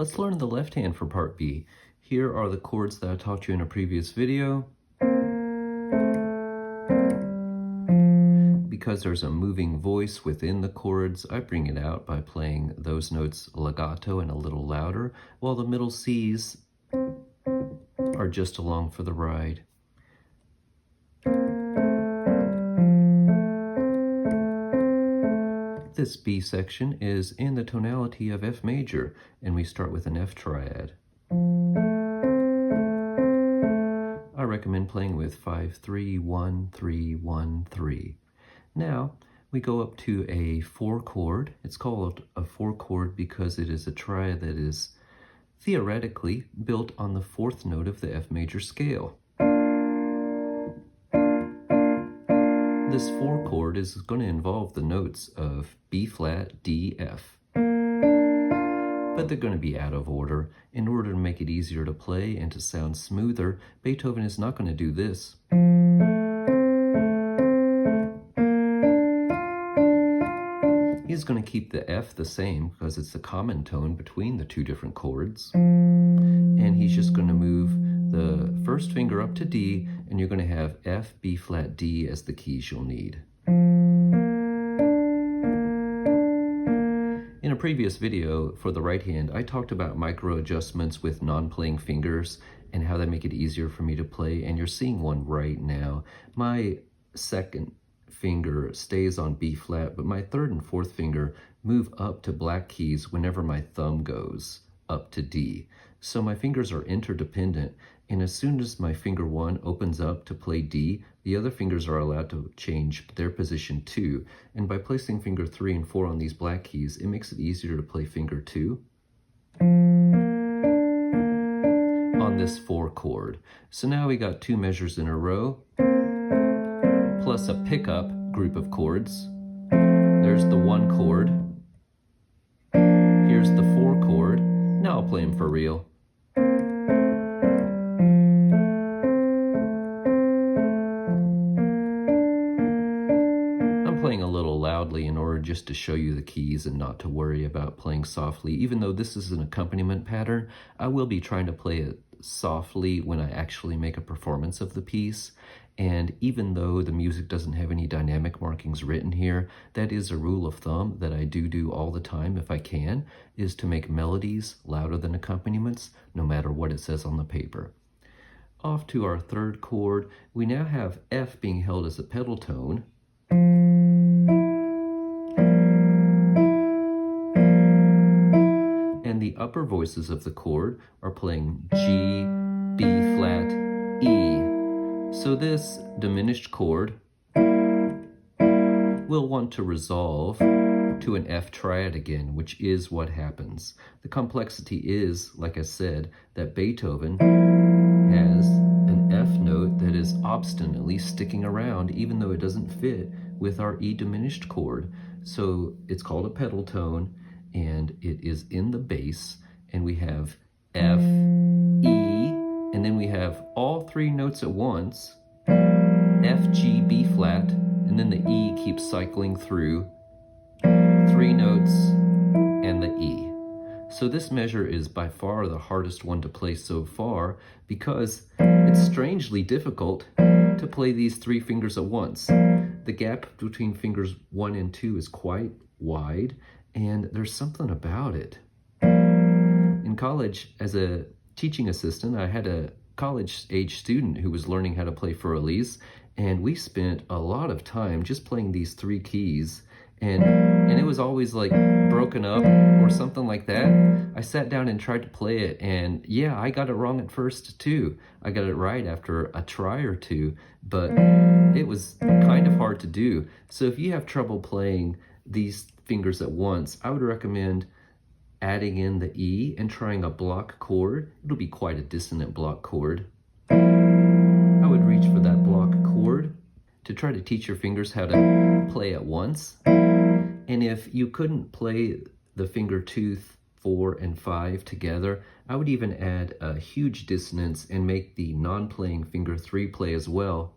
Let's learn the left hand for part B. Here are the chords that I taught you in a previous video. Because there's a moving voice within the chords, I bring it out by playing those notes legato and a little louder, while the middle C's are just along for the ride. This B section is in the tonality of F major, and we start with an F triad. I recommend playing with 5-3-1-3-1-3. Now, we go up to a 4 chord. It's called a 4 chord because it is a triad that is theoretically built on the 4th note of the F major scale. This 4 chord is going to involve the notes of B flat, D, F. But they're going to be out of order. In order to make it easier to play and to sound smoother, Beethoven is not going to do this. He's going to keep the F the same because it's the common tone between the two different chords. And he's just going to move the first finger up to D, and you're going to have F, B flat, D as the keys you'll need. In a previous video for the right hand, I talked about micro adjustments with non-playing fingers and how they make it easier for me to play, and you're seeing one right now. My second finger stays on B flat, but my 3rd and 4th finger move up to black keys whenever my thumb goes up to D. So my fingers are interdependent, and as soon as my finger 1 opens up to play D, the other fingers are allowed to change their position too. And by placing finger 3 and 4 on these black keys, it makes it easier to play finger 2 on this 4 chord. So now we got 2 measures in a row, plus a pickup group of chords. There's the 1 chord. Here's the 4 chord. Now I'll play them for real. I'm playing a little loudly in order just to show you the keys and not to worry about playing softly. Even though this is an accompaniment pattern, I will be trying to play it softly when I actually make a performance of the piece. And even though the music doesn't have any dynamic markings written here, that is a rule of thumb that I do all the time if I can, is to make melodies louder than accompaniments, no matter what it says on the paper. Off to our 3rd chord, we now have F being held as a pedal tone. And the upper voices of the chord are playing G, B flat, E. So this diminished chord will want to resolve to an F triad again, which is what happens. The complexity is, like I said, that Beethoven has an F note that is obstinately sticking around even though it doesn't fit with our E diminished chord. So it's called a pedal tone, and it is in the bass, and we have F, E, and then we have all 3 notes at once, F, G, B flat, and then the E keeps cycling through 3 notes and the E. So this measure is by far the hardest one to play so far because it's strangely difficult to play these 3 fingers at once. The gap between fingers 1 and 2 is quite wide, and there's something about it. In college, as a teaching assistant, I had a college-age student who was learning how to play Für Elise, and we spent a lot of time just playing these 3 keys, and it was always like broken up or something like that. I sat down and tried to play it, and yeah, I got it wrong at first too. I got it right after a try or 2, but it was kind of hard to do. So if you have trouble playing these fingers at once, I would recommend adding in the E and trying a block chord. It'll be quite a dissonant block chord. I would reach for that block chord to try to teach your fingers how to play at once. And if you couldn't play the finger 2, 4, and 5 together, I would even add a huge dissonance and make the non-playing finger 3 play as well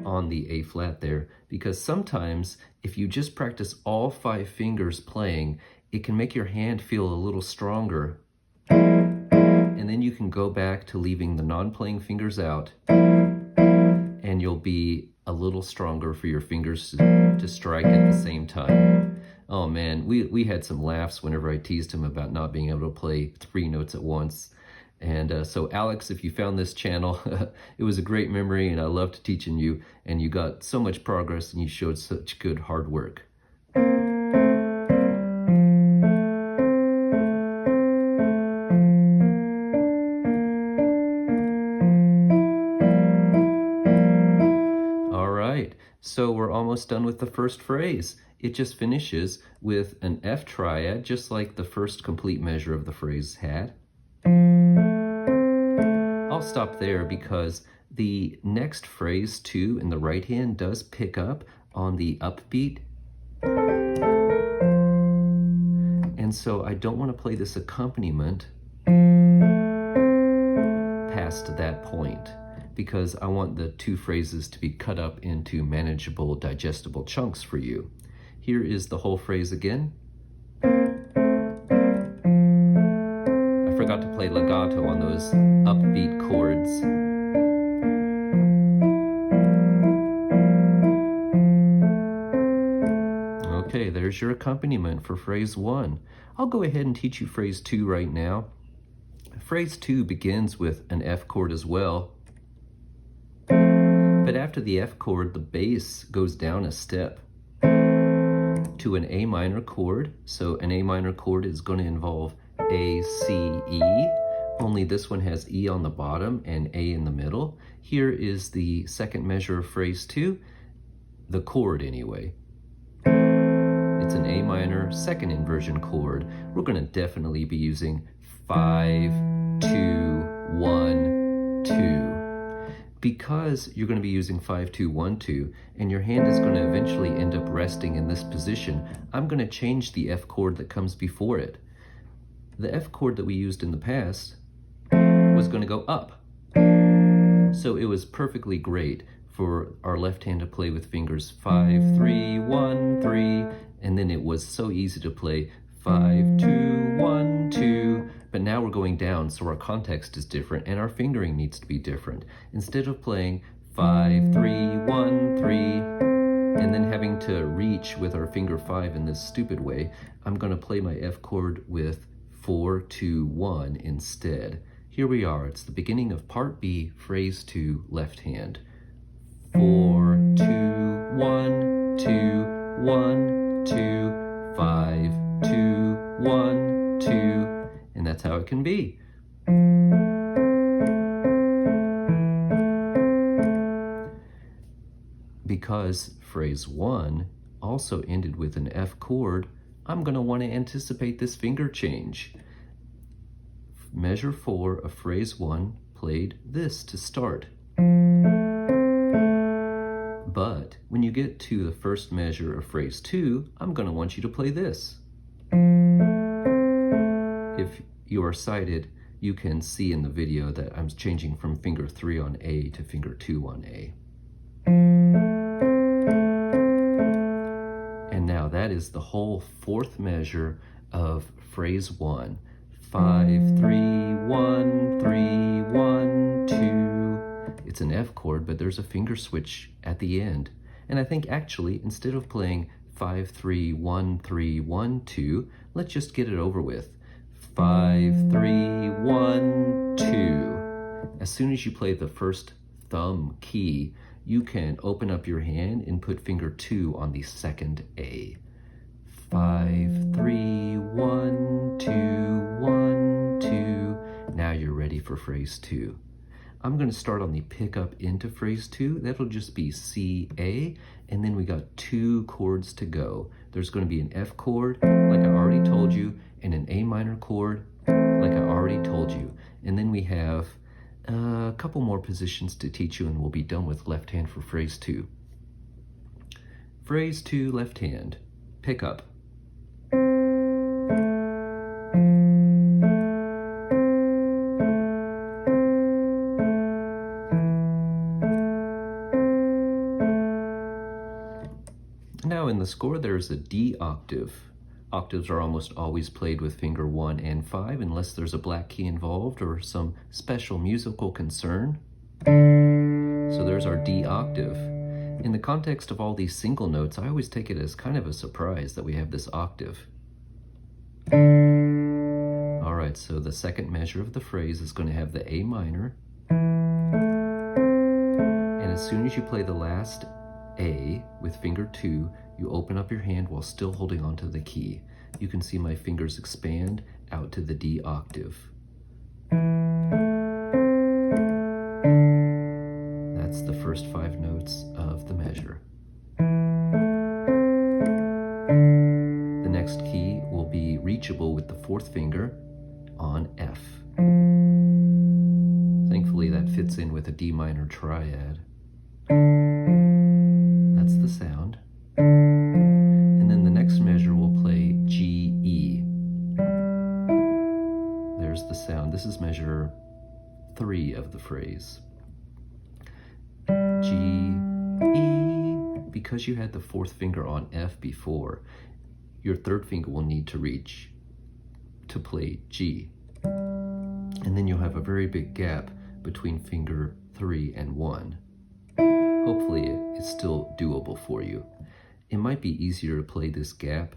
on the A flat there, because sometimes if you just practice all 5 fingers playing, it can make your hand feel a little stronger. And then you can go back to leaving the non-playing fingers out, and you'll be a little stronger for your fingers to strike at the same time. Oh man, we had some laughs whenever I teased him about not being able to play 3 notes at once. And so Alex, if you found this channel, it was a great memory, and I loved teaching you, and you got so much progress, and you showed such good hard work. All right, so we're almost done with the first phrase. It just finishes with an F triad, just like the first complete measure of the phrase had. I'll stop there because the next phrase 2 in the right hand does pick up on the upbeat. And so I don't want to play this accompaniment past that point, because I want the 2 phrases to be cut up into manageable, digestible chunks for you. Here is the whole phrase again. I forgot to play legato on those upbeat chords. Okay, there's your accompaniment for phrase 1. I'll go ahead and teach you phrase 2 right now. Phrase 2 begins with an F chord as well. But after the F chord, the bass goes down a step to an A minor chord. So an A minor chord is going to involve A, C, E, only this one has E on the bottom and A in the middle. Here is the second measure of phrase 2, the chord anyway. It's an A minor second inversion chord. We're going to definitely be using 5, 2, 1, 2. Because you're going to be using 5, 2, 1, 2, and your hand is going to eventually end up resting in this position, I'm going to change the F chord that comes before it. The F chord that we used in the past was going to go up. So it was perfectly great for our left hand to play with fingers 5, 3, 1, 3, and then it was so easy to play 5, 2, 1, 2, but now we're going down, so our context is different and our fingering needs to be different. Instead of playing 5, 3, 1, 3, and then having to reach with our finger 5 in this stupid way, I'm going to play my F chord with 4, 2, 1 instead. Here we are, it's the beginning of part B, phrase 2, left hand. 4, 2, 1, 2, 1, 2, 5, 2, 1, 2, and that's how it can be. Because phrase 1 also ended with an F chord, I'm going to want to anticipate this finger change. Measure 4 of phrase 1 played this to start. But when you get to the first measure of phrase 2, I'm going to want you to play this. If you are sighted, you can see in the video that I'm changing from finger 3 on A to finger 2 on A. And now that is the whole fourth measure of phrase 1. 5, 3, 1, 3, 1, 2. It's an F chord, but there's a finger switch at the end. And I think actually, instead of playing 5, 3, 1, 3, 1, 2, let's just get it over with. 5, 3, 1, 2. As soon as you play the first thumb key, you can open up your hand and put finger 2 on the second A. 5, 3, 1, 2, 1, 2. Now you're ready for phrase 2. I'm going to start on the pickup into phrase 2. That'll just be C, A, and then we got 2 chords to go. There's going to be an F chord, like I already told you, and an A minor chord, like I already told you. And then we have a couple more positions to teach you, and we'll be done with left hand for phrase 2. Phrase 2, left hand, pickup. Now in the score there's a D octave. Octaves are almost always played with finger 1 and 5 unless there's a black key involved or some special musical concern. So there's our D octave. In the context of all these single notes, I always take it as kind of a surprise that we have this octave. All right, so the second measure of the phrase is going to have the A minor. And as soon as you play the last A with finger 2, you open up your hand while still holding onto the key. You can see my fingers expand out to the D octave. That's the first 5 notes of the measure. The next key will be reachable with the 4th finger on F. Thankfully that fits in with a D minor triad. That's the sound. And then the next measure will play G, E. There's the sound. This is measure 3 of the phrase. G, E. Because you had the 4th finger on F before, your 3rd finger will need to reach to play G. And then you'll have a very big gap between finger 3 and 1. Hopefully it's still doable for you. It might be easier to play this gap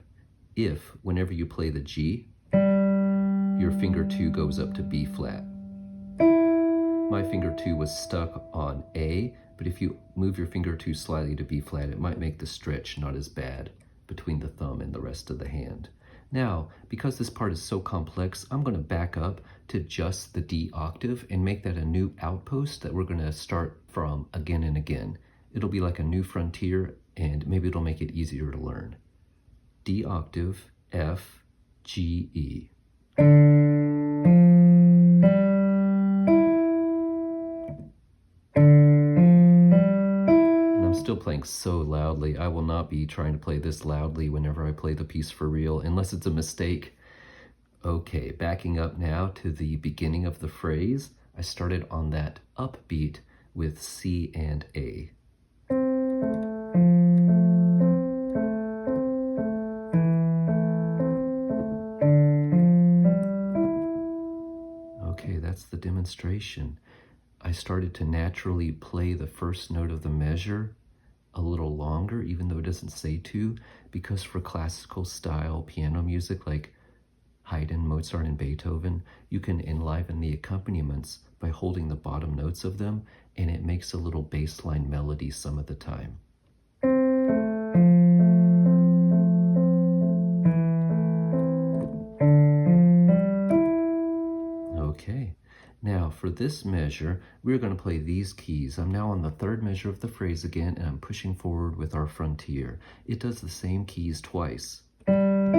if, whenever you play the G, your finger 2 goes up to B flat. My finger 2 was stuck on A, but if you move your finger 2 slightly to B flat, it might make the stretch not as bad between the thumb and the rest of the hand. Now, because this part is so complex, I'm going to back up to just the D octave and make that a new outpost that we're going to start from again and again. It'll be like a new frontier, and maybe it'll make it easier to learn. D octave, F, G, E. And I'm still playing so loudly. I will not be trying to play this loudly whenever I play the piece for real, unless it's a mistake. Okay, backing up now to the beginning of the phrase. I started on that upbeat with C and A. Okay, that's the demonstration. I started to naturally play the first note of the measure a little longer, even though it doesn't say to, because for classical style piano music like Haydn, Mozart, and Beethoven, you can enliven the accompaniments by holding the bottom notes of them, and it makes a little bass line melody some of the time. Okay, now for this measure, we're going to play these keys. I'm now on the 3rd measure of the phrase again, and I'm pushing forward with our frontier. It does the same keys twice. And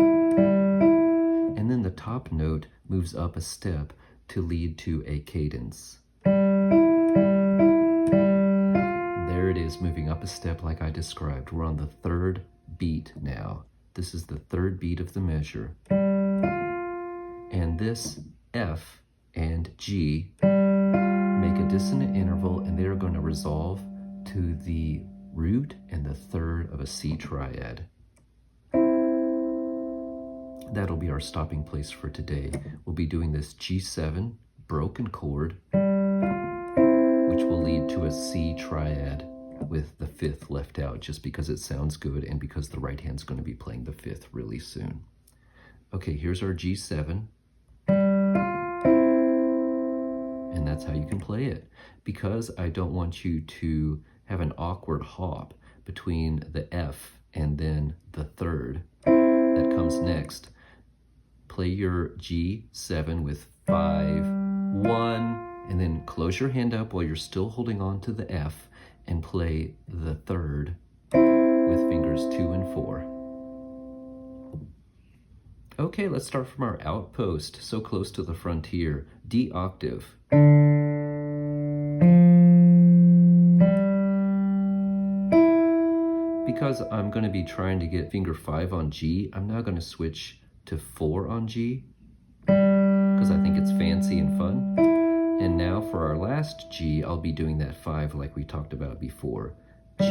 then the top note moves up a step to lead to a cadence. There it is, moving up a step like I described. We're on the 3rd beat now. This is the 3rd beat of the measure. And this F and G make a dissonant interval, and they're going to resolve to the root and the 3rd of a C triad. That'll be our stopping place for today. We'll be doing this G7 broken chord, which will lead to a C triad with the 5th left out, just because it sounds good and because the right hand's going to be playing the 5th really soon. Okay, here's our G7. And that's how you can play it. Because I don't want you to have an awkward hop between the F and then the 3rd that comes next, play your G7 with 5, 1, and then close your hand up while you're still holding on to the F and play the 3rd with fingers 2 and 4. Okay, let's start from our outpost, so close to the frontier, D octave. Because I'm going to be trying to get finger 5 on G, I'm now going to switch to 4 on G, because I think it's fancy and fun. And now for our last G, I'll be doing that 5 like we talked about before. G,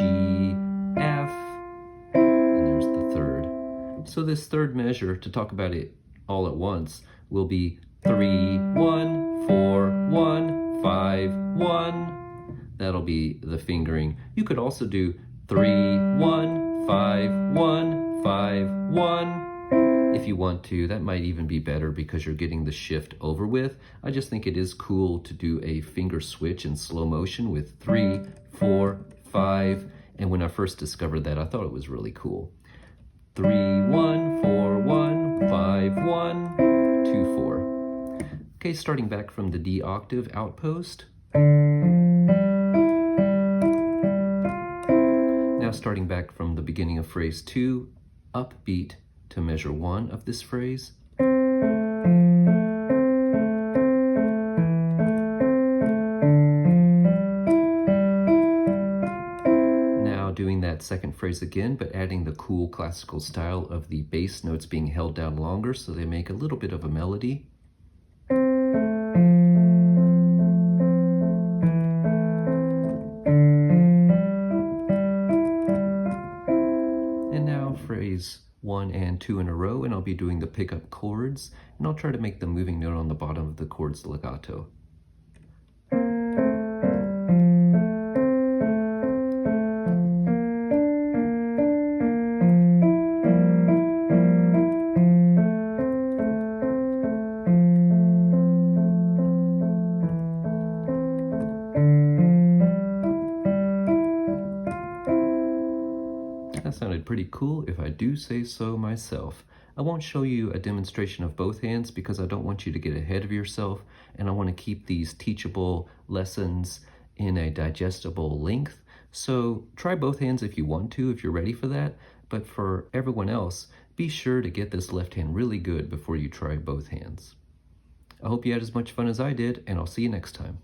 F, and there's the 3rd. So this third measure, to talk about it all at once, will be 3, 1, 4, 1, 5, 1. That'll be the fingering. You could also do 3, 1, 5, 1, 5, 1. If you want to. That might even be better because you're getting the shift over with. I just think it is cool to do a finger switch in slow motion with 3, 4, 5. And when I first discovered that, I thought it was really cool. 3, 1, 4, 1, 5, 1, 2, 4. Okay, starting back from the D octave outpost. Now starting back from the beginning of phrase 2, upbeat to measure 1 of this phrase. Now doing that second phrase again, but adding the cool classical style of the bass notes being held down longer so they make a little bit of a melody. And now phrase 1 and 2 in a row, and I'll be doing the pickup chords, and I'll try to make the moving note on the bottom of the chords legato. That sounded pretty cool if I do say so myself. I won't show you a demonstration of both hands because I don't want you to get ahead of yourself, and I want to keep these teachable lessons in a digestible length. So try both hands if you want to, if you're ready for that. But for everyone else, be sure to get this left hand really good before you try both hands. I hope you had as much fun as I did, and I'll see you next time.